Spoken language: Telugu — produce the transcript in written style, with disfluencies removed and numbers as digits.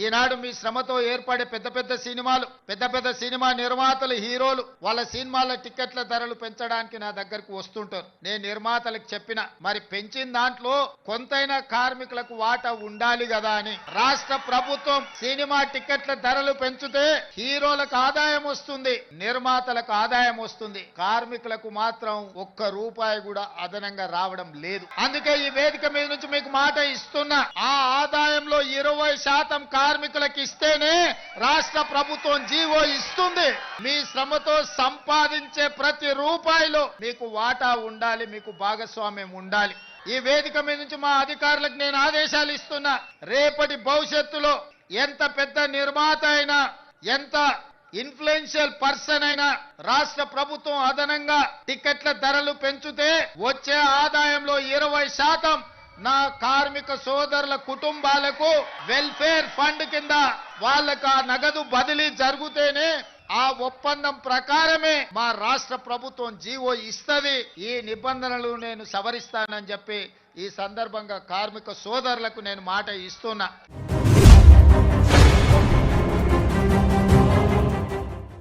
ఈనాడు మీ శ్రమతో ఏర్పడే పెద్ద పెద్ద సినిమా నిర్మాతలు హీరోలు వాళ్ళ సినిమాల టికెట్ల ధరలు పెంచడానికి నా దగ్గరకు వస్తుంటారు. నేను నిర్మాతలకు చెప్పిన మరి పెంచిన దాంట్లో కొంతైనా కార్మికులకు వాటా ఉండాలి కదా అని. రాష్ట్ర ప్రభుత్వం సినిమా టికెట్ల ధరలు పెంచితే హీరోలకు ఆదాయం వస్తుంది, నిర్మాతలకు ఆదాయం వస్తుంది, కార్మికులకు మాత్రం ఒక్క రూపాయి కూడా అదనంగా రావడం లేదు. అందుకే ఈ వేదిక మీద నుంచి మీకు మాట ఇస్తున్నా, ఆ ఆదాయంలో 20% కార్మికులకు ఇస్తేనే రాష్ట్ర ప్రభుత్వం జీవో ఇస్తుంది. మీ శ్రమతో సంపాదించే ప్రతి రూపాయిలో మీకు వాటా ఉండాలి, మీకు భాగస్వామ్యం ఉండాలి. ఈ వేదిక మీద నుంచి మా అధికారులకు నేను ఆదేశాలు ఇస్తున్నా, రేపటి భవిష్యత్తులో ఎంత పెద్ద నిర్మాత అయినా, ఎంత ఇన్ఫ్లుయెన్షియల్ పర్సన్ అయినా రాష్ట్ర ప్రభుత్వం అదనంగా టికెట్ల ధరలు పెంచితే వచ్చే ఆదాయంలో 20% నా కార్మిక సోదరుల కుటుంబాలకు వెల్ఫేర్ ఫండ్ కింద వాళ్ళకు ఆ నగదు బదిలీ జరిగితేనే ఆ ఒప్పందం ప్రకారమే మా రాష్ట్ర ప్రభుత్వం జీవో ఇస్తది. ఈ నిబంధనలు నేను సవరిస్తానని చెప్పి ఈ సందర్భంగా కార్మిక సోదరులకు నేను మాట ఇస్తున్నా.